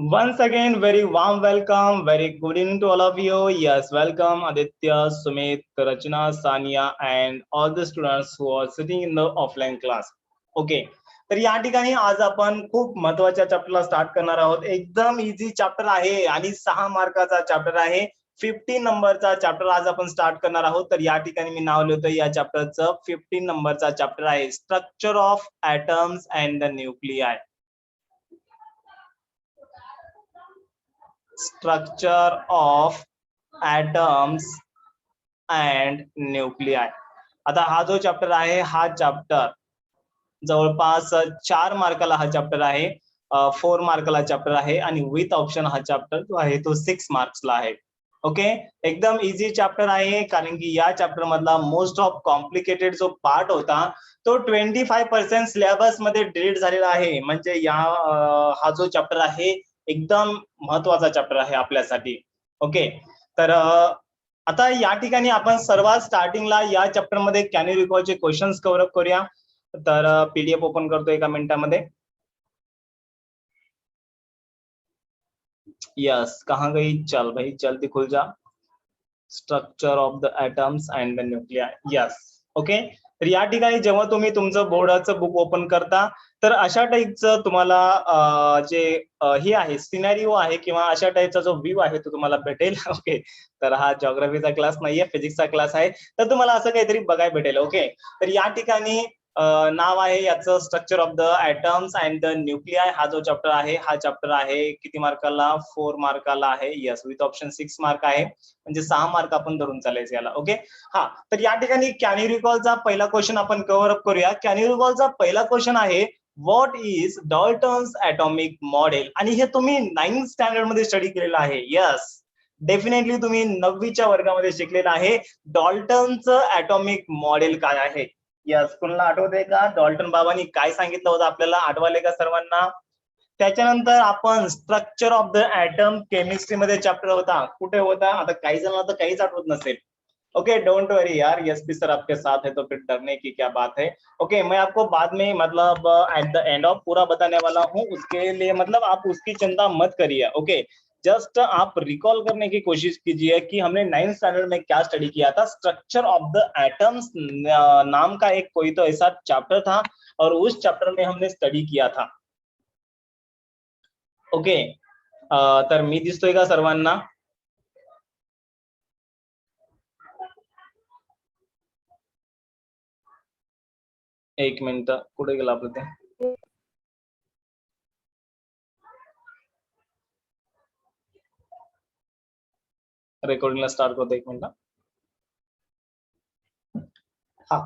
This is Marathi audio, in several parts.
Once again, very warm welcome, very good evening to all of you. Yes, welcome Aditya, Sumit, Rachna, Sania, and all the students who are sitting in the offline class. Okay. तर या ठिकाणी आज आपण खूप महत्वाच्या चॅप्टरला स्टार्ट करणार आहोत. एकदम इझी चॅप्टर आहे आणि 6 मार्काचा चॅप्टर आहे. 15 नंबरचा चॅप्टर आज आपण स्टार्ट करणार आहोत. तर या ठिकाणी मी नाव लिहितो या चॅप्टरचं 15 नंबरचा चॅप्टर आहे structure of atoms and the nuclei. Structure of atoms and nuclei. आता हा जो चॅप्टर आहे हा चॅप्टर जवळपास 4 मार्काला हा चॅप्टर आहे, 4 मार्काला चॅप्टर आहे आणि विथ ऑप्शन हा चॅप्टर जो आहे तो 6 मार्क्सला आहे. ओके, एकदम इझी चॅप्टर आहे कारण की या चॅप्टर मधला मोस्ट ऑफ कॉम्प्लिकेटेड जो पार्ट होता तो 25% सिलेबस मध्ये डिलीट झालेला आहे. म्हणजे या हा जो चॅप्टर आहे एकदम महत्वाचा चॅप्टर आहे आपल्यासाठी. ओके, तर आता या ठिकाणी आपण सर्वात स्टार्टिंगला या चॅप्टर मध्ये कॅन यू रिकॉलचे क्वेश्चन्स कव्हर अप करूया. तर पीडीएफ ओपन करतो एका मिनिटामध्ये. यस, कहाँ गई, चल भाई जल्दी खुल जा. Structure of the atoms and the nuclei. Yes, okay. तर या ठिकाणी जेव्हा तुम्ही तुमचं बोर्डाचं बुक ओपन करता तर अशा टाईपचं तुम्हाला जे हे आहे सिनॅरिओ आहे किंवा अशा टाईपचा जो व्ह्यू आहे तो तुम्हाला भेटेल. ओके, तर हा जिओग्राफीचा क्लास नाहीये, फिजिक्सचा क्लास आहे. तर तुम्हाला असं काहीतरी बघायला भेटेल. ओके, तर या ठिकाणी नाव आहे याचं structure of the atoms and the nuclei. हा जो चॅप्टर आहे हा चॅप्टर आहे किती मार्काला, 4 मार्काला आहे. यस, विथ ऑप्शन 6 मार्क आहे, म्हणजे 6 मार्क आपण धरून चालायचं याला. ओके, हा, तर या ठिकाणी कॅन यू रिकॉलचा पहिला क्वेश्चन आपण कव्हर अप करूया. कॅन यू रिकॉलचा पहिला क्वेश्चन आहे what is Dalton's atomic model. आणि हे तुम्ही 9th स्टँडर्ड मध्ये स्टडी केलेलं आहे. यस, डेफिनेटली तुम्ही 9वीच्या वर्गामध्ये शिकलेला आहे डॉल्टनचं ॲटॉमिक मॉडेल काय आहे. यस, कुणाला आठवतंय का डॉल्टन बाबांनी काय सांगितलं होतं आपल्याला, आठवले का सर्वांना? त्याच्यानंतर आपण structure of the atom chemistry मध्ये चॅप्टर होता, कुठे होता? आता काही जणांना तर काहीच आठवत नसेल. ओके, डोंट वरी यार, एसपी सर आपके साथ है तो फिर डरने की क्या बात है. ओके, मैं आपको बाद में मतलब एट द एंड ऑफ पूरा बताने वाला हूँ, उसके लिए मतलब आप उसकी चिंता मत करिए. ओके, जस्ट आप रिकॉल करने की कोशिश कीजिए कि हमने 9th स्टैंडर्ड में क्या स्टडी किया था. स्ट्रक्चर ऑफ द एटम्स नाम का एक कोई तो ऐसा चैप्टर था और उस चैप्टर में हमने स्टडी किया था. ओके, तर मी दिसतोय का सर्वांना? एक मिनिट, कुठे गेला आपलं ते? रेकॉर्डिंगला स्टार्ट करतो, एक मिनिट. हा,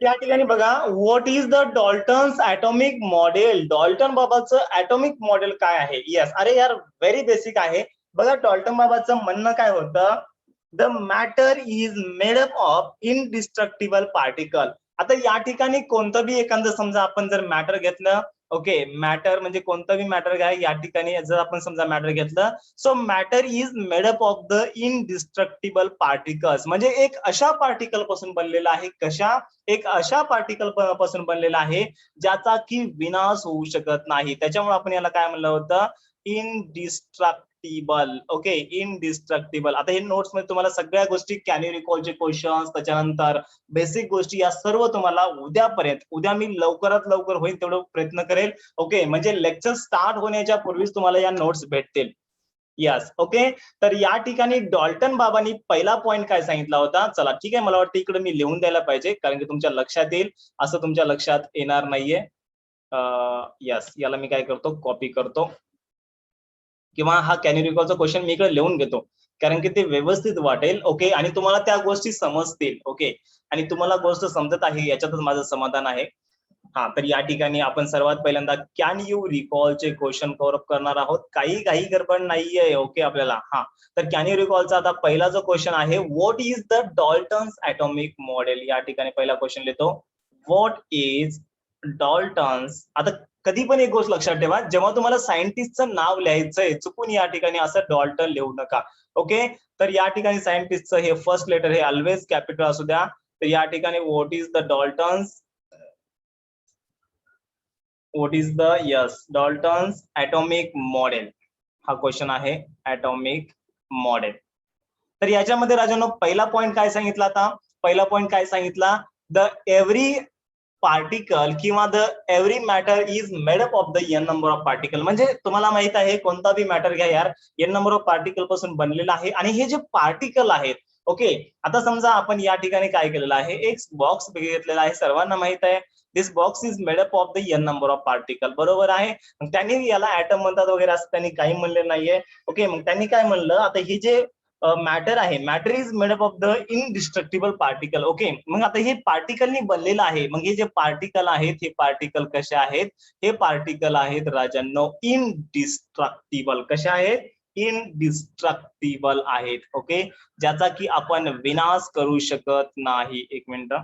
या ठिकाणी बघा, what is the Dalton's atomic model. Dalton बाबाचं ॲटॉमिक मॉडेल काय आहे? यस, अरे यार व्हेरी बेसिक आहे. बघा, डॉल्टन बाबाचं म्हणणं काय होतं, the matter is made up of indestructible particle. आता या ठिकाणी कोणतं बी एखादं समजा आपण जर मॅटर घेतलं, ओके, मॅटर म्हणजे कोणतं बी मॅटर घ्या, या ठिकाणी जर आपण समजा मॅटर घेतलं, so matter is made up of the indestructible particles. म्हणजे एक अशा पार्टिकल पासून बनलेला आहे, एक अशा पार्टिकल पासून बनलेला आहे ज्याचा की विनाश होऊ शकत नाही. त्याच्यामुळे आपण याला काय म्हणलं होतं, इनडिस्ट्रक्टिबल. Okay, indestructible. आता हे नोट्स मध्ये तुम्हाला सगळ्या गोष्टी, कॅन यू रिकॉलचे क्वेश्चन्स, त्याच्यानंतर बेसिक गोष्टी, या सर्व तुम्हाला उद्यापर्यंत, उद्या मी लवकरात लवकर होईल तेवढं प्रयत्न करेल. ओके, म्हणजे लेक्चर स्टार्ट होण्याच्या पूर्वीच तुम्हाला या नोट्स भेटतील. Yes, okay. तर या ठिकाणी डॉल्टन बाबांनी पहिला पॉइंट काय सांगितला होता, चला ठीक आहे, मला वाटतं इकडे मी लिहून द्यायला पाहिजे कारण की तुमच्या लक्षात येईल, असं तुमच्या लक्षात येणार नाहीये. यस, याला मी काय करतो, कॉपी करतो किंवा हा कॅन यू रिकॉलचा क्वेश्चन मी इकडे लिहून घेतो कारण की ते व्यवस्थित वाटेल. ओके, आणि तुम्हाला त्या गोष्टी समजतील. ओके, आणि तुम्हाला गोष्ट समजत आहे याच्यातच माझं समाधान आहे. हा, तर या ठिकाणी आपण सर्वात पहिल्यांदा कॅन यू रिकॉलचे क्वेश्चन कव्हर अप करणार आहोत. काही गडबड नाहीये. ओके, आपल्याला हा, तर कॅन यू रिकॉलचा आता पहिला जो क्वेश्चन आहे, what is the Dalton's atomic model. या ठिकाणी पहिला क्वेश्चन लिहितो, व्हॉट इज डॉल्टन्स. आता कधी पण एक गोष्ट लक्षात ठेवा, जेव्हा तुम्हाला सायंटिस्टचं नाव लिहायचंय, चुकून या ठिकाणी असं डॉल्टन लिहू नका. ओके, तर या ठिकाणी सायंटिस्टचं हे फर्स्ट लेटर हे ऑलवेज कॅपिटल असू द्या. तर या ठिकाणी what is the Dalton's what is the yes Dalton's atomic model, हा क्वेश्चन आहे ॲटॉमिक मॉडेल. तर याच्यामध्ये राजांनो पहिला पॉइंट काय सांगितला, आता पहिला पॉइंट काय सांगितला, द एव्हरी पार्टिकल किंवा the every matter is made up of the N number of particle. म्हणजे तुम्हाला माहित आहे कोणता बी मॅटर घ्या यार, एन नंबर ऑफ पार्टिकल पासून बनलेला आहे. आणि हे जे पार्टिकल आहेत, ओके, आता समजा आपण या ठिकाणी काय केलेलं आहे, एक बॉक्स घेतलेला आहे, सर्वांना माहित आहे this box is made up of the N number of particle, बरोबर आहे. मग त्यांनी याला ऍटम म्हणतात वगैरे असं त्यांनी काही म्हणलेलं नाहीये. ओके, मग त्यांनी काय म्हणलं, आता ही जे मॅटर आहे, matter is made up of the indestructible particle. Okay, मग आता हे पार्टिकलनी बनलेलं आहे. मग हे जे पार्टिकल आहेत, हे पार्टिकल कसे आहेत, हे पार्टिकल आहेत राजांनो इनडिस्ट्रक्टिबल. कसे आहेत, इनडिस्ट्रक्टिबल आहेत. ओके, ज्याचा की आपण विनाश करू शकत नाही. एक मिनिट,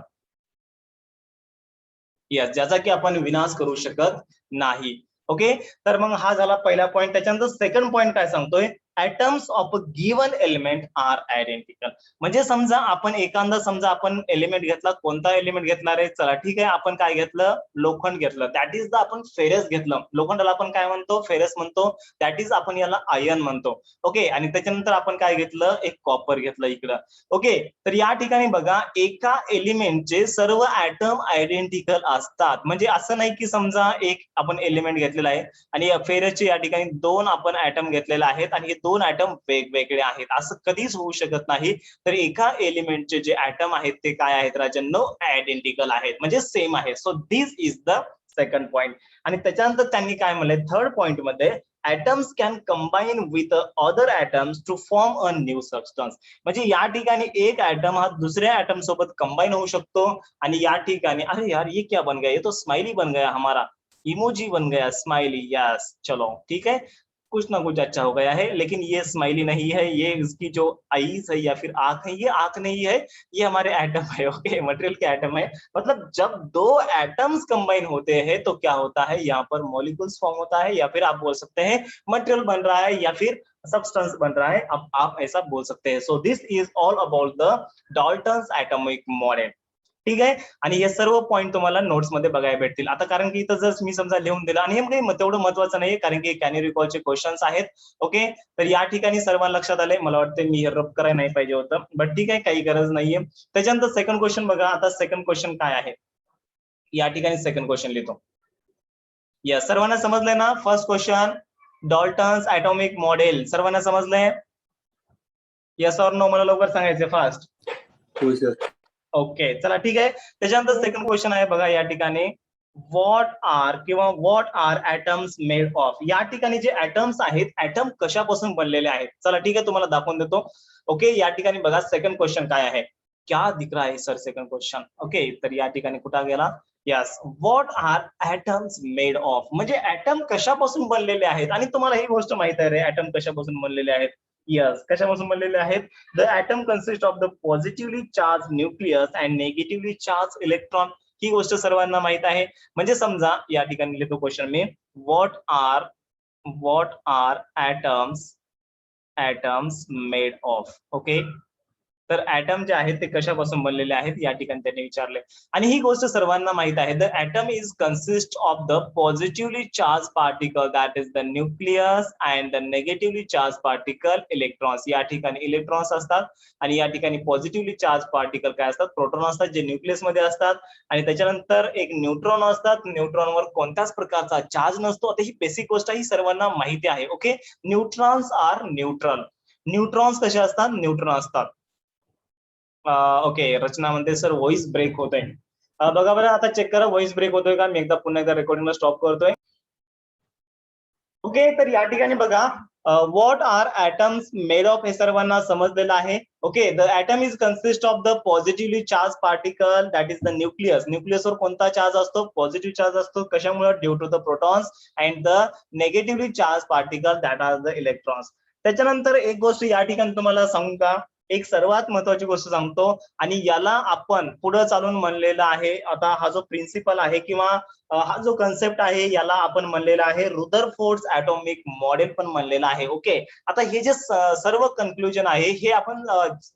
यस, ज्याचा की आपण विनाश करू शकत नाही. ओके, तर मग हा झाला पहिला पॉइंट. त्याच्यानंतर सेकंड पॉइंट काय सांगतोय, atoms of a given element are identical. म्हणजे समजा आपण एखादा, समजा आपण एलिमेंट घेतला, कोणता एलिमेंट घेतला रे, चला ठीक आहे, आपण काय घेतलं, लोखंड घेतलं, दॅट इज द आपण फेरस घेतलं. लोखंडाला आपण काय म्हणतो, फेरस म्हणतो, दॅट इज आपण याला आयर्न म्हणतो. ओके, आणि त्याच्यानंतर आपण काय घेतलं, एक कॉपर घेतलं इकडं. ओके, तर या ठिकाणी बघा, एका एलिमेंटचे सर्व ऍटम आयडेंटिकल असतात. म्हणजे असं नाही की समजा एक आपण एलिमेंट घेतलेला आहे आणि फेरसचे या ठिकाणी दोन आपण ऍटम घेतलेले आहेत आणि हे दोन ऍटम वेगवेगळे आहेत, असं कधीच होऊ शकत नाही. तर एका एलिमेंटचे जे ऍटम आहेत ते काय आहेत राजांनो, आयडेंटिकल आहेत, म्हणजे सेम आहे. So this is the second point. आणि त्याच्यानंतर त्यांनी काय म्हणले थर्ड पॉइंट मध्ये, atoms can combine with other atoms to form a new substance. म्हणजे या ठिकाणी एक ऍटम हा दुसऱ्या ऍटम सोबत कंबाईन होऊ शकतो. आणि या ठिकाणी, अरे यार ये क्या बन गया, ये तो स्माइली बन गया, हमारा इमोजी बन गया, स्माइली. यस, चलो ठीक है, कुछ ना कुछ अच्छा हो गया है, लेकिन ये स्माइली नहीं है, ये इसकी जो आईज है या फिर आंख है, ये आंख नहीं है, ये हमारे एटम है. ओके, मटेरियल के एटम है. मतलब जब दो एटम्स कंबाइन होते हैं तो क्या होता है, यहाँ पर मॉलिक्यूल्स फॉर्म होता है, या फिर आप बोल सकते हैं मटेरियल बन रहा है, या फिर सब्सटेंस बन रहा है, अब आप ऐसा बोल सकते हैं. So this is all about the Dalton's atomic model. ठीक आहे, आणि हे सर्व पॉईंट तुम्हाला नोट्स मध्ये बघायला भेटतील. आता कारण की इथं जर मी समजा लिहून दिलं, आणि हे काही तेवढं महत्वाचं नाही, कारण की कॅन यू रिकॉलचे क्वेश्चन्स आहेत. ओके, तर या ठिकाणी सर्वांना लक्षात आलंय, मला वाटतं मी हे रब करायला नाही पाहिजे होतं, बट ठीक आहे, काही गरज नाहीये. त्याच्यानंतर सेकंड क्वेश्चन बघा. आता सेकंड क्वेश्चन काय आहे, या ठिकाणी सेकंड क्वेश्चन लिहितो. यस, सर्वांना समजलंय ना. First question, Dalton's atomic model, सर्वांना समजलंय? यस ऑर नो, मला लवकर सांगायचं फास्ट. हो सर. ओके, चला ठीक आहे. त्याच्यानंतर सेकंड क्वेश्चन आहे बघा या ठिकाणी, व्हॉट आर किंवा what are atoms made of. या ठिकाणी जे ॲटम्स आहेत, ॲटम कशापासून बनलेले आहेत, चला ठीक आहे, तुम्हाला दाखवून देतो. ओके, या ठिकाणी बघा सेकंड क्वेश्चन काय आहे, क्या दिख रहा है सर सेकंड क्वेश्चन. ओके, तर या ठिकाणी कुठं गेला, yes, what are atoms made of, म्हणजे ॲटम कशापासून बनलेले आहेत. आणि तुम्हाला ही गोष्ट माहित आहे रे, ॲटम कशापासून बनलेले आहेत. यस, कशापासून बनलेले आहेत, the atom consist of the positively charge nucleus and negatively charge electron. ही गोष्ट सर्वांना माहित आहे. म्हणजे समजा या ठिकाणी लिहितो क्वेश्चन मी, what are atoms made of. Okay, तर ॲटम जे आहेत ते कशापासून बनलेले आहेत, या ठिकाणी त्यांनी विचारले. आणि ही गोष्ट सर्वांना माहित आहे, the atom is consist of the positively charge particle, that is the nucleus, and the negatively charge particle electrons. या ठिकाणी इलेक्ट्रॉन्स असतात आणि या ठिकाणी पॉझिटिव्हली चार्ज पार्टिकल काय असतात, प्रोटॉन असतात, जे न्यूक्लियस मध्ये असतात. आणि त्याच्यानंतर एक न्यूट्रॉन असतात, न्यूट्रॉनवर कोणत्याच प्रकारचा चार्ज नसतो. आता ही बेसिक गोष्ट ही सर्वांना माहिती आहे. Okay, neutrons are neutral. Neutrons कसे असतात, न्यूट्रॉन असतात. ओके, रचना म्हणते सर व्हॉइस ब्रेक होतोय. बघा बरं, आता चेक करा व्हॉइस ब्रेक होतोय का. मी एकदा पुन्हा एकदा रेकॉर्डिंगला स्टॉप करतोय. ओके, तर या ठिकाणी बघा, what are atoms made of, हे सर्वांना समजलेलं आहे. Okay, the atom is consist of the positively charge particle, that is the nucleus. न्यूक्लियसवर कोणता चार्ज असतो, पॉझिटिव्ह चार्ज असतो. कशामुळे, due to the protons. And the negatively charge particle, that are the electrons. त्याच्यानंतर एक गोष्ट या ठिकाणी तुम्हाला सांगू का, एक सर्वात महत्वाची गोष्ट सांगतो, आणि याला आपण पुढे चालून म्हणलेलं आहे. आता हा जो प्रिन्सिपल आहे किंवा हा जो कन्सेप्ट आहे याला आपण म्हणलेला आहे रुदरफोर्ड ऍटॉमिक मॉडेल पण म्हणलेला आहे. ओके, आता हे जे सर्व कन्क्लुजन आहे हे आपण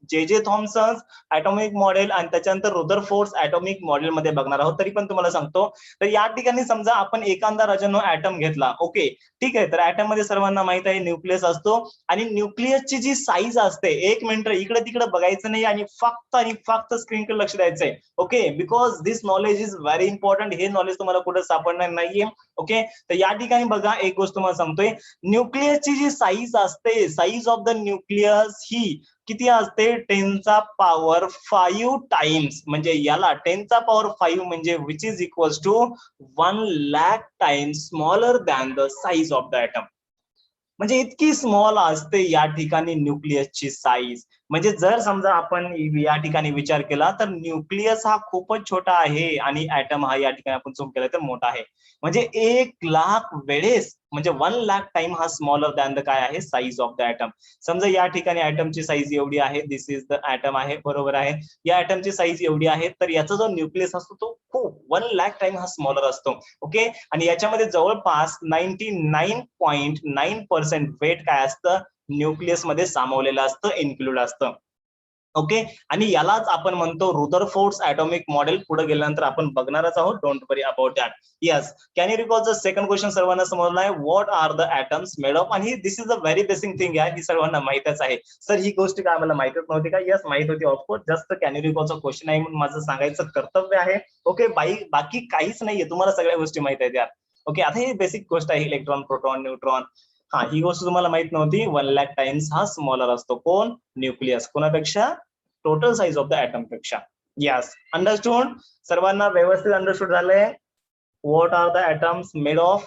जे थॉमसन ऍटॉमिक मॉडेल आणि त्याच्यानंतर रुदरफोर्ड ऍटॉमिक मॉडेल मध्ये बघणार आहोत. तरी पण तुम्हाला सांगतो, तर या ठिकाणी समजा आपण एखादा राजांनो ऍटम घेतला. ओके, ठीक आहे, तर ऍटम मध्ये सर्वांना माहित आहे न्यूक्लियस असतो आणि न्यूक्लियसची जी साईज असते, एक मिनिट इकडे तिकडे बघायचं नाही आणि फक्त स्क्रीनकडे लक्ष द्यायचंय. Okay, because this knowledge is very important. हे नॉलेज तुम्हाला कुठे सापडणार नाहीये. ओके, तर या ठिकाणी बघा एक गोष्ट तुम्हाला सांगतोय, न्यूक्लियसची जी साईज असते, साईज ऑफ द न्यूक्लियस ही किती असते, 10⁵ टाइम्स. म्हणजे याला 10⁵ म्हणजे which is equals to 1,00,000 times smaller than the size of the atom. म्हणजे इतकी स्मॉल असते या ठिकाणी न्यूक्लियसची साईज. म्हणजे जर समजा आपण या ठिकाणी विचार केला तर न्यूक्लियस हा खूपच छोटा आहे आणि ऍटम हा या ठिकाणी आपण झूम केला तर मोठा आहे. म्हणजे 1,00,000 वेळेस, म्हणजे 1,00,000 टाइम हा स्मॉलर दॅन द काय आहे, साईज ऑफ द ऍटम. समजा या ठिकाणी ऍटमची साईज एवढी आहे, दिस इज द ऍटम आहे, बरोबर आहे. या ऍटमची साईज एवढी आहे, तर याचा जो न्यूक्लियस असतो तो खूप 1,00,000 टाइम हा स्मॉलर असतो. ओके, आणि याच्यामध्ये जवळपास 99.9% वेट काय असतं, न्यूक्लियस मध्ये सामावलेलं असतं, इन्क्लूड असतं. ओके, आणि यालाच आपण म्हणतो रुदरफोर्ड ऍटॉमिक मॉडेल. पुढे गेल्यानंतर आपण बघणारच आहोत, don't worry about that. Yes, can you recall the second question? सर्वांना समजला आहे, what are the atoms made of? आणि this is a very basic thing आहे, ही सर्वांना माहितच आहे. सर ही गोष्ट काय मला माहितच नव्हती का? यस, माहित होती ऑफकोर्स. जस्ट कॅन यू रिकॉलचा क्वेश्चन आहे म्हणून माझं सांगायचं कर्तव्य आहे. ओके, बाकी काहीच नाहीये, तुम्हाला सगळ्या गोष्टी माहित आहेत यार. ओके, आता ही बेसिक गोष्ट आहे, इलेक्ट्रॉन, प्रोटॉन, न्यूट्रॉन. हा, ही गोष्ट तुम्हाला माहित नव्हती. 1,00,000 टाइम्स हा स्मॉलर असतो. कोण? न्यूक्लियस. कोणापेक्षा? Total size of the atom पेक्षा. Yes, understood? सर्वांना व्यवस्थित अंडरस्टूड झालंय what are the atoms made of?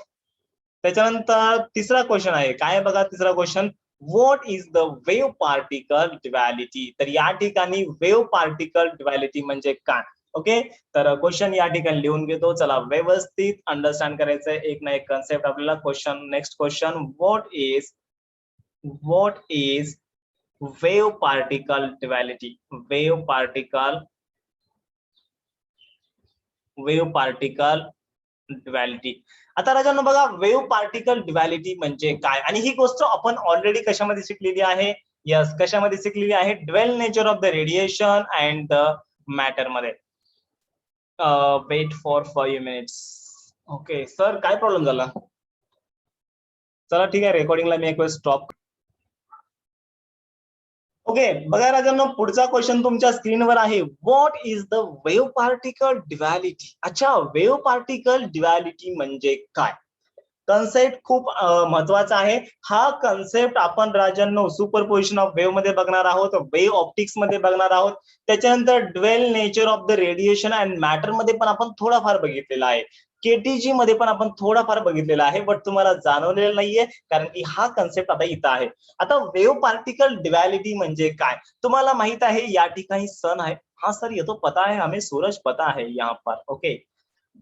त्याच्यानंतर तिसरा क्वेश्चन आहे, काय बघा तिसरा question, what is the wave particle duality? तर या ठिकाणी वेव्ह पार्टिकल ड्युअलिटी म्हणजे काय? ओके, तर क्वेश्चन या ठिकाणी लिहून घेतो. चला, व्यवस्थित अंडरस्टँड करायचंय, एक ना एक कन्सेप्ट आपल्याला. Question, next question, what is wave particle duality? wave particle duality. आता राजांनो बघा, वेव्ह पार्टिकल ड्युअलिटी म्हणजे काय, आणि ही गोष्ट आपण ऑलरेडी कशामध्ये शिकलेली आहे? यस, कशामध्ये शिकलेली आहे? Dual nature of the radiation and the matter मध्ये. Wait for 5 minutes. Okay sir, काय प्रॉब्लेम झाला? चला ठीक आहे, रेकॉर्डिंगला मी एक वेळ स्टॉप. ओके, बघा राजांनो, पुढचा क्वेश्चन तुमच्या स्क्रीनवर आहे. What is the wave particle duality? अच्छा, वेव्ह पार्टिकल ड्युअलिटी म्हणजे काय? कन्सेप्ट खूप महत्वाचा आहे. हा कन्सेप्ट आपण राजांनो सुपरपोजिशन ऑफ वेव्ह मध्ये बघणार आहोत, वेव्ह ऑप्टिक्स मध्ये बघणार आहोत. त्याच्यानंतर dual nature of the radiation and matter मध्ये पण आपण थोडाफार बघितलेला आहे. केटीजी मध्ये पण आपण थोडाफार बघितलेला आहे, बट तुम्हाला जाणवलेलं नाहीये कारण की हा कन्सेप्ट आता इथं आहे. आता वेव्ह पार्टिकल ड्युअलिटी म्हणजे काय? तुम्हाला माहित आहे या ठिकाणी सन आहे. हा सर, ये तो पता है हमें, सूरज पता है यहाँ पर. ओके,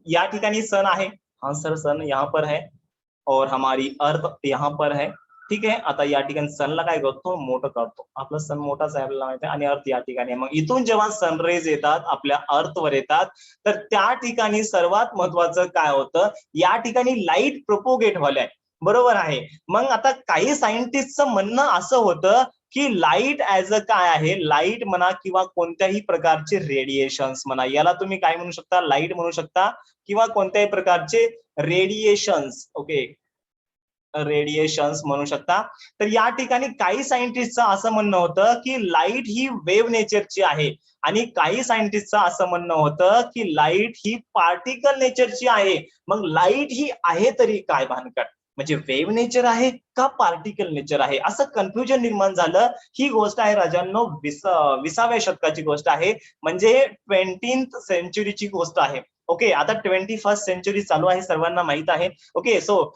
या ठिकाणी सन आहे. हाँ सर, सन यहाँ पर है और हमारी अर्थ यहाँ पर है. ठीक आहे, आता या ठिकाणी सनला काय करतो, मोठं करतो. आपला सन मोठाच आहे, आपल्याला माहिती आहे, आणि अर्थ या ठिकाणी. मग इथून जेव्हा सनरेज येतात, आपल्या अर्थवर येतात, तर त्या ठिकाणी सर्वात महत्वाचं काय होतं, या ठिकाणी लाईट प्रोपोगेट व्हायला, बरोबर आहे. मग आता काही सायंटिस्टचं म्हणणं असं होतं की लाईट ऍज अ काय आहे, लाईट म्हणा किंवा कोणत्याही प्रकारचे रेडिएशन्स म्हणा, याला तुम्ही काय म्हणू शकता, लाईट म्हणू शकता किंवा कोणत्याही प्रकारचे रेडिएशन्स. ओके, रेडिएशन्स म्हणू शकता. तर या ठिकाणी काही सायंटिस्टचं असं म्हणणं होतं की लाईट ही वेव्ह नेचरची आहे, आणि काही सायंटिस्टचं असं म्हणणं होतं की लाईट ही पार्टिकल नेचरची आहे. मग लाईट ही आहे तरी काय भानगड, म्हणजे वेव्ह नेचर आहे का पार्टिकल नेचर आहे, असं कन्फ्युजन निर्माण झालं. ही गोष्ट आहे राजांनो 20व्या शतकाची गोष्ट आहे, म्हणजे 20th सेंचुरीची गोष्ट आहे. ओके, आता 21st सेंचुरी चालू आहे, सर्वांना माहित आहे. ओके, सो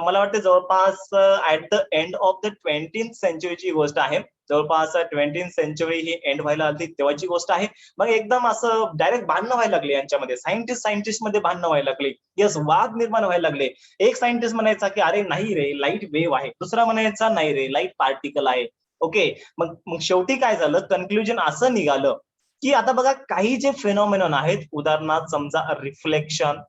मला वाटतं जवळपास at the end of the 20th सेंचुरीची गोष्ट आहे. जवळपास 20th सेंचुरी ही एंड व्हायला आली तेव्हाची गोष्ट आहे. मग एकदम असं डायरेक्ट भांडणं व्हायला लागले यांच्यामध्ये, सायंटिस्ट मध्ये भांडणं व्हायला लागले. यस, वाद निर्माण व्हायला लागले. एक सायंटिस्ट म्हणायचा की अरे नाही रे, लाईट वेव्ह आहे. दुसरा म्हणायचा नाही रे, लाईट पार्टिकल आहे. ओके, मग शेवटी काय झालं, कन्क्लुजन असं निघालं की आता बघा, काही जे फिनॉमिनॉन आहेत, उदाहरणार्थ समजा रिफ्लेक्शन,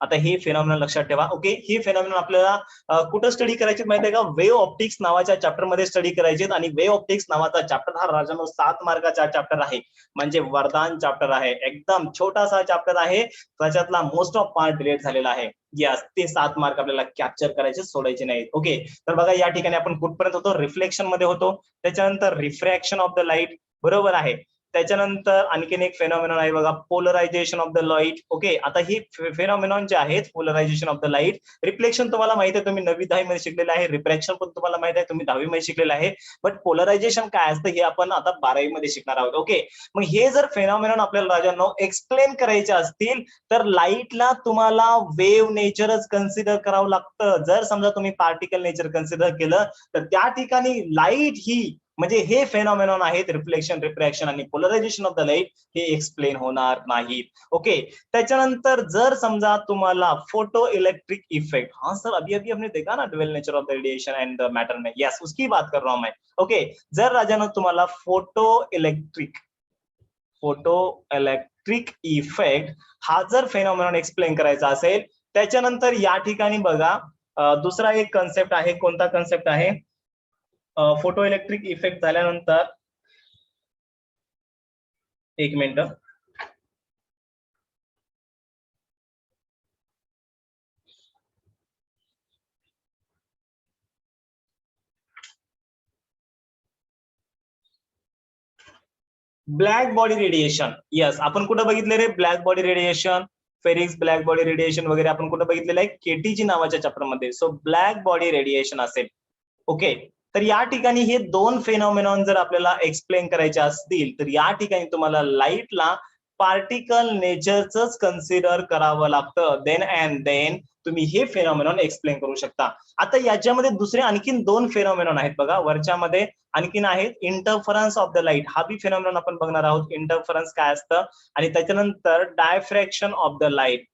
आता हे फेनॉमिनल लक्षात ठेवा. ओके, हे फेनॉमिनल आपल्याला कुठं स्टडी करायचे माहिती आहे का? वेव्ह ऑप्टिक्स नावाच्या चॅप्टर मध्ये स्टडी करायचे. आणि वेव्ह ऑप्टिक्स नावाचा चॅप्टर हा राजानो 7 मार्काचा चॅप्टर आहे, म्हणजे वरदान चॅप्टर आहे. एकदम छोटासा चॅप्टर आहे, त्याच्यातला मोस्ट ऑफ पार्ट डिलीट झालेला आहे. यस, ते 7 मार्क आपल्याला कॅप्चर करायचे, सोडायचे नाहीत. ओके, तर बघा या ठिकाणी आपण कुठपर्यंत होतो? रिफ्लेक्शन मध्ये होतो. त्याच्यानंतर रिफ्रॅक्शन ऑफ द लाईट, बरोबर आहे. त्याच्यानंतर आणखीन एक फेनॉमिनॉन आहे बघा, polarisation of the light. Okay, आता ही फेनॉमिनॉन जे आहेत, polarisation of the light, reflection तुम्हाला माहिती आहे, तुम्ही 9वी-10वी मध्ये शिकलेले आहे. रिफ्रॅक्शन पण तुम्हाला माहिती आहे, तुम्ही 10वी मध्ये शिकलेले आहे. बट पोलरायझेशन काय असतं हे आपण आता 12वी मध्ये शिकणार आहोत. ओके, मग हे जर फेनॉमिनॉन आपल्याला राजांनो एक्सप्लेन करायचे असतील तर लाईटला तुम्हाला वेव्ह नेचरच कन्सिडर करावं लागतं. जर समजा तुम्ही पार्टिकल नेचर कन्सिडर केलं तर त्या ठिकाणी लाईट ही म्हणजे हे फेनॉमिनॉन आहेत, रिफ्लेक्शन, रिफ्रॅक्शन आणि पोलरायझेशन ऑफ द लाईट, हे एक्सप्लेन होणार नाहीत. ओके, त्याच्यानंतर जर समजा तुम्हाला फोटो इलेक्ट्रिक इफेक्ट, हाँ सर अभी अभी हमने देखा ना dual nature of the radiation end the matter में, यस उसकी बात कर रहा हूं मैं. ओके, जर राजानो तुम्हाला फोटो इलेक्ट्रिक इफेक्ट हा जर फेनॉमिनॉन एक्सप्लेन करायचा असेल, त्याच्यानंतर या ठिकाणी बघा दुसरा एक कन्सेप्ट आहे. कोणता कन्सेप्ट आहे? फोटो इलेक्ट्रिक इफेक्ट झाल्यानंतर एक minute, black body radiation. Yes, आपण कुठं बघितले रे ब्लॅक बॉडी रेडिएशन? फेरिक्स ब्लॅक बॉडी रेडिएशन वगैरे आपण कुठं बघितलेलं आहे? केटीजी नावाच्या चॅप्टर मध्ये. सो ब्लॅक बॉडी रेडिएशन असेल. ओके, तर या ठिकाणी हे दोन फेनॉमिनॉन जर आपल्याला एक्सप्लेन करायचे असतील तर या ठिकाणी तुम्हाला लाईटला पार्टिकल नेचरच कन्सिडर करावं लागतं. देन अँड देन तुम्ही हे फेनॉमिनॉन एक्सप्लेन करू शकता. आता याच्यामध्ये दुसरे आणखीन 2 फेनॉमिनॉन आहेत बघा, वरच्यामध्ये आणखीन आहेत. इंटरफरन्स ऑफ द लाईट, हा बी फेनॉमिनॉन आपण बघणार आहोत. इंटरफरन्स काय असतं, आणि त्याच्यानंतर diffraction of the light.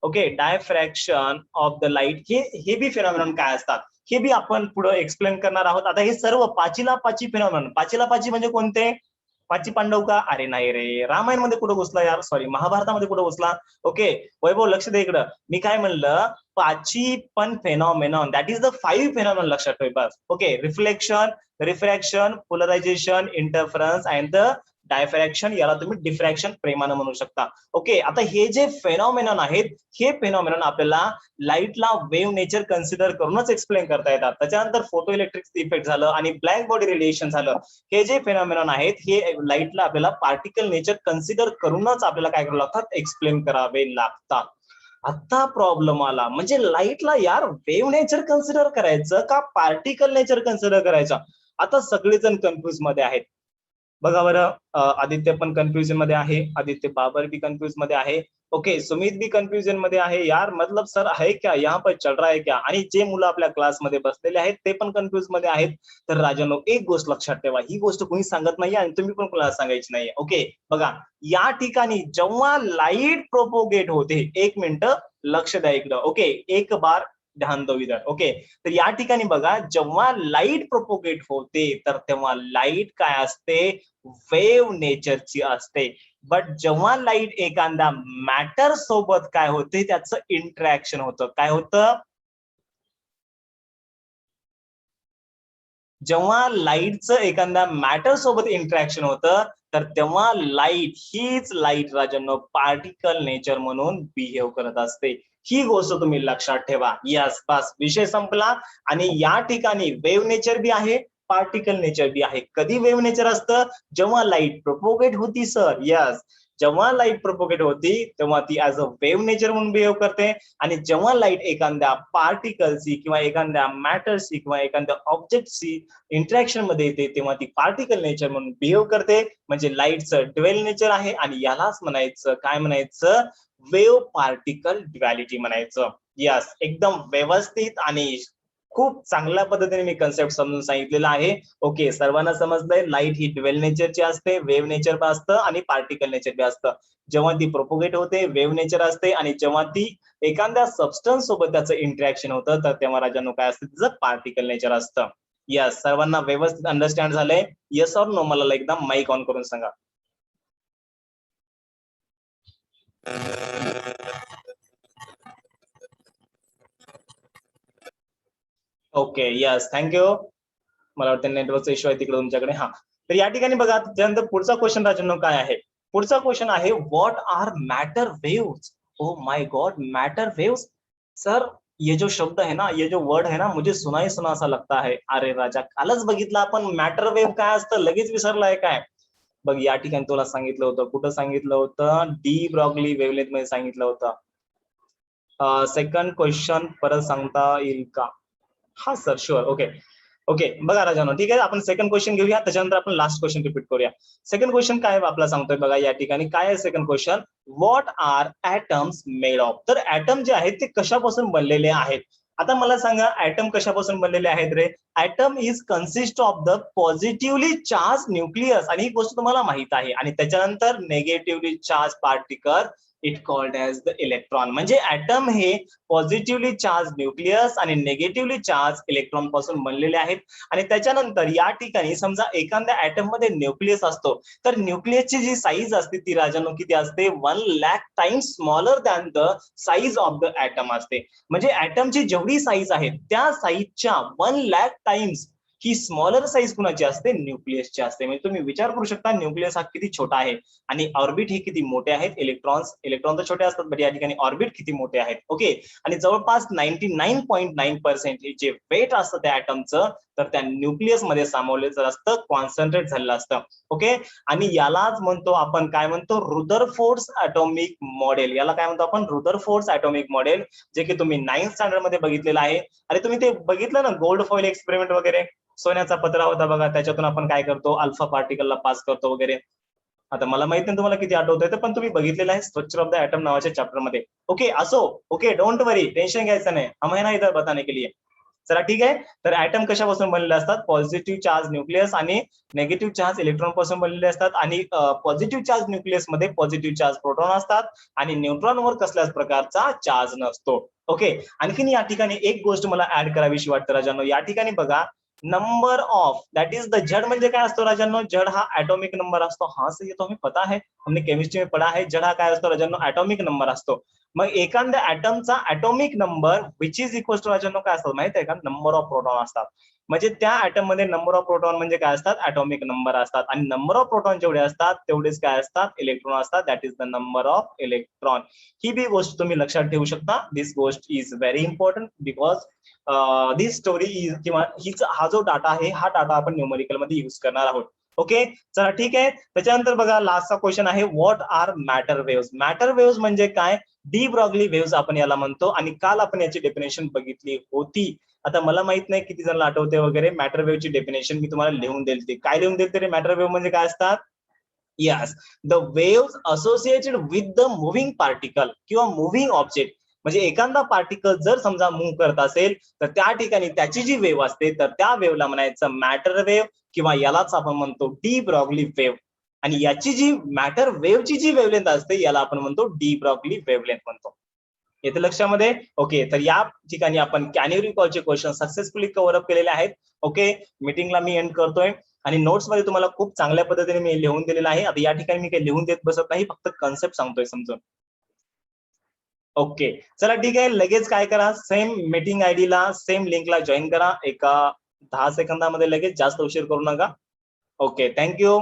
Okay, diffraction of the light, हे बी फेनॉमिनॉन काय असतात हे बी आपण पुढे एक्सप्लेन करणार आहोत. आता हे सर्व पाचीला पाची फेनॉमिनॉन, पाचीला पाची म्हणजे कोणते? पाची पांडव का? अरे नाही रे, रामायण मध्ये कुठं घुसला यार, सॉरी महाभारतामध्ये कुठं घुसला? ओके वैभव लक्ष दे इकडं, मी काय म्हणलं, पाची पण phenomenon, that is the 5 phenomenon लक्षात ठेव बस. Okay, reflection, refraction, polarization, interference and the diffraction, याला तुम्ही डिफ्रॅक्शन प्रेमानं म्हणू शकता. ओके, आता हे जे फेनॉमिनॉन आहेत, हे फेनॉमिनॉन आपल्याला लाईटला वेव्ह नेचर कन्सिडर करूनच एक्सप्लेन करता येतात. त्याच्यानंतर फोटो इलेक्ट्रिक इफेक्ट झालं आणि ब्लॅक बॉडी रेडिएशन झालं. हे जे फेनॉमिनॉन आहेत हे लाईटला आपल्याला पार्टिकल नेचर कन्सिडर करूनच आपल्याला काय करावं लागतात? एक्सप्लेन करावे लागतात. आता प्रॉब्लेम आला, म्हणजे लाईटला यार वेव्ह नेचर कन्सिडर करायचं का पार्टिकल नेचर कन्सिडर करायचं? आता सगळेजण कन्फ्युज मध्ये आहेत. बघा बरं, आदित्य पण कन्फ्युजन मध्ये आहे, आदित्य बाबर भी कन्फ्यूज मध्ये आहे. ओके, सुमित भी कन्फ्युजन मध्ये आहे. यार मतलब सर है क्या यहाँ पर चल रहा है क्या? आणि जे मुलं आपल्या क्लासमध्ये बसलेले आहेत ते पण कन्फ्युज मध्ये आहेत. तर राजांनो एक गोष्ट लक्षात ठेवा, ही गोष्ट कोणी सांगत नाही आणि तुम्ही पण कोणाला सांगायची नाहीये. ओके, बघा या ठिकाणी जेव्हा लाईट प्रोपोगेट होते, एक मिनिट लक्ष द्या इकडं. ओके, एक बार ध्यान दो इधर. ओके, तर या ठिकाणी बघा, जेव्हा लाईट प्रोपोगेट होते तर तेव्हा लाईट काय असते? वेव्ह नेचरची असते. बट जेव्हा लाईट एखाद्या मॅटर सोबत काय होते, त्याचं इंटरॅक्शन होतं. काय होतं? जेव्हा लाईटचं एखाद्या मॅटर सोबत इंटरॅक्शन होतं तर तेव्हा लाईट, हीच लाईट राजांनो पार्टिकल नेचर म्हणून बिहेव करत असते. ही गोष्ट तुम्ही लक्षात ठेवा. यस, बस विषय संपला. आणि या ठिकाणी वेव्ह नेचर बी आहे, पार्टिकल नेचर बी आहे. कधी वेव्ह नेचर असतं? जेव्हा लाईट प्रोपोगेट होती सर. यस, जेव्हा लाईट प्रोपोगेट होती तेव्हा ती ऍज अ वेव्ह नेचर म्हणून बिहेव करते. आणि जेव्हा लाईट एखाद्या पार्टिकलशी किंवा एखाद्या मॅटरशी किंवा एखाद्या ऑब्जेक्टशी इंटरॅक्शन मध्ये येते तेव्हा ती पार्टिकल नेचर म्हणून बिहेव करते. म्हणजे लाईटचं ड्युएल नेचर आहे आणि यालाच म्हणायचं, काय म्हणायचं? वेव्ह पार्टिकल ड्युअलिटी म्हणायचं. यस, एकदम व्यवस्थित आणि खूप चांगल्या पद्धतीने मी कन्सेप्ट समजून सांगितलेला आहे. ओके, सर्वांना समजलंय? लाईट ही ड्युएल नेचरची असते, वेव्ह नेचर पण असतं आणि पार्टिकल नेचर बी असतं. जेव्हा ती प्रोपोगेट होते वेव्ह नेचर असते, आणि जेव्हा ती एखाद्या सबस्टन्स सोबत त्याचं इंटरॅक्शन होतं तर तेव्हा राजांनो काय असतं? तिचं पार्टिकल नेचर असतं. यस, सर्वांना व्यवस्थित अंडरस्टँड झालंय? Yes or no? मला एकदा माईक ऑन करून सांगा. Okay yes thank you. मला वाटतं नेटवर्कचा इश्यू आहे तिकडे तुमच्याकडे. हा, तर या ठिकाणी बघा त्यानंतर पुढचा क्वेश्चन राजांनो काय आहे. पुढचा क्वेश्चन आहे what are matter waves. Oh my God, matter waves. Sir ये जो शब्द है ना, ये जो वर्ड है ना, मुझे सुना ही सुना सा लगता है. अरे राजा, कालच बघितलं आपण मॅटर वेव्ह काय असतं, लगेच विसरलाय काय. बघ या ठिकाणी तुला सांगितलं होतं, कुठं सांगितलं होतं, डी ब्रॉगली वेवलेंथ मध्ये सांगितलं होतं. सेकंड क्वेश्चन परत सांगता येईल का. हा सर शुअर. ओके ओके बघा राजानो, ठीक आहे, आपण सेकंड क्वेश्चन घेऊया, त्याच्यानंतर आपण लास्ट क्वेश्चन रिपीट करूया. सेकंड क्वेश्चन काय आपला सांगतोय बघा या ठिकाणी, काय आहे second question, what are atoms made of. तर ऍटम जे आहेत ते कशापासून बनलेले आहेत. आता मला सांगा ऍटम कशापासून बनलेले आहेत रे. Atom is consist of the positively charge nucleus, आणि ही गोष्ट तुम्हाला माहित आहे, आणि त्याच्यानंतर negatively charge particle it called as the electron. म्हणजे ऍटम हे पॉझिटिव्हली चार्ज न्यूक्लियस आणि नेगेटिव्हली चार्ज इलेक्ट्रॉन पासून बनलेले आहेत. आणि त्याच्यानंतर या ठिकाणी समजा एखाद्या ऍटम मध्ये न्यूक्लियस असतो, तर न्यूक्लियसची जी साईज असते ती राजांनो किती असते, 1,00,000 times smaller than the size of the atom असते. म्हणजे ऍटमची जेवढी साईज आहे त्या साईजच्या 1,00,000 टाइम्स ही स्मॉलर साईज कुणाची असते, न्यूक्लियसची असते. म्हणजे तुम्ही विचार करू शकता न्यूक्लियस हा किती छोटा आहे आणि ऑर्बिट हे किती मोठे आहेत. इलेक्ट्रॉन तर छोटे असतात, बट या ठिकाणी ऑर्बिट किती मोठे आहेत. ओके, आणि जवळपास 99.9% हे जे वेट असतं त्या ऍटमचं, तर त्या न्यूक्लियस मध्ये सामावलेलं असतं, कॉन्सन्ट्रेट झालेलं असतं. ओके, आणि यालाच म्हणतो आपण, काय म्हणतो, रुदरफोर्ड ऍटॉमिक मॉडेल. याला काय म्हणतो आपण, रुदरफोर्ड ऍटॉमिक मॉडेल, जे की तुम्ही 9th स्टँडर्ड मध्ये बघितलेलं आहे. आणि तुम्ही ते बघितलं ना, गोल्ड फॉइल एक्सपेरिमेंट वगैरे, सोन्याचा पत्रा होता बघा, त्याच्यातून आपण काय करतो, अल्फा पार्टिकलला पास करतो वगैरे. आता मला माहित नाही तुम्हाला किती आठवतंय, पण तुम्ही बघितलेलं आहे स्ट्रक्चर ऑफ द एटम नावाच्या चॅप्टर मध्ये. ओके असो, ओके डोंट वरी, टेन्शन घ्यायचं नाही, हम है ना इधर बताने के लिए. चला ठीक आहे. तर ऍटम कशापासून बनलेले असतात, पॉझिटिव्ह चार्ज न्यूक्लियस आणि निगेटिव्ह चार्ज इलेक्ट्रॉन पासून बनलेले असतात. आणि पॉझिटिव्ह चार्ज न्यूक्लियस मध्ये पॉझिटिव्ह चार्ज प्रोटॉन असतात आणि न्यूट्रॉनवर कसल्याच प्रकारचा चार्ज नसतो. ओके, आणखीन या ठिकाणी एक गोष्ट मला ऍड करावीशी वाटतं राजांनो. या ठिकाणी बघा, number of that is the जड. म्हणजे काय असतो राजांनो, जड हा ऍटॉमिक नंबर असतो. हा सही तो हमें पता है, हमने केमिस्ट्री में पढ़ा है. जड हा काय असतो राजांनो, ऍटॉमिक नंबर असतो. मग एखाद्या ऍटमचा atomic number which is equal to राजांनो काय असतो माहित आहे का, नंबर ऑफ प्रोटॉन असतात. म्हणजे त्या ऍटम मध्ये नंबर ऑफ प्रोटॉन म्हणजे काय असतात, ऍटॉमिक नंबर असतात. आणि नंबर ऑफ प्रोटॉन जेवढे असतात तेवढेच काय असतात, इलेक्ट्रॉन असतात. That is the number of electron. ही बी गोष्ट तुम्ही लक्षात ठेवू शकता. दिस गोष्ट is very important because this story is, किंवा हा जो डाटा आहे हा डाटा आपण न्यूमेरिकल मध्ये युज करणार आहोत. ओके चला ठीक आहे. त्याच्यानंतर बघा लास्टचा क्वेश्चन आहे, what are matter waves. Matter waves म्हणजे काय, डी ब्रॉगली वेव्स आपण याला म्हणतो. आणि काल आपण याची डेफिनेशन बघितली होती. आता मला माहित नाही किती जण आठवते वगैरे. मॅटर वेव्हची डेफिनेशन मी तुम्हाला लिहून दिली. काय लिहून दिली रे, मॅटर वेव्ह म्हणजे काय असतात, yes, the waves associated with the moving particle किंवा मुव्हिंग ऑब्जेक्ट. म्हणजे एखादा पार्टिकल जर समजा मूव्ह करत असेल, तर त्या ठिकाणी त्याची जी वेव्ह असते, तर त्या वेव्हला म्हणायचं मॅटर वेव्ह, किंवा यालाच आपण म्हणतो डी ब्रॉगली वेव्ह. आणि याची जी मॅटर वेव्हची जी वेव्हलेंथ असते, याला आपण म्हणतो डी ब्रॉगली वेव्हलेंथ म्हणतो. येते लक्षामध्ये. ओके, तर या ठिकाणी आपण कॅन यू रिकॉलचे क्वेश्चन सक्सेसफुली कव्हर अप केलेले आहेत. ओके, मीटिंगला मी एंड करतोय. आणि नोट्स मध्ये तुम्हाला खूप चांगल्या पद्धतीने मी लिहून दिलेलं आहे. आता या ठिकाणी मी काही लिहून देत बसत नाही, फक्त कन्सेप्ट सांगतोय समजून. ओके चला ठीक आहे. लगेच काय करा, सेम मीटिंग आयडीला सेम लिंकला जॉईन करा. एका 10 सेकंदामध्ये लगेच, जास्त उशीर करू नका. Okay thank you.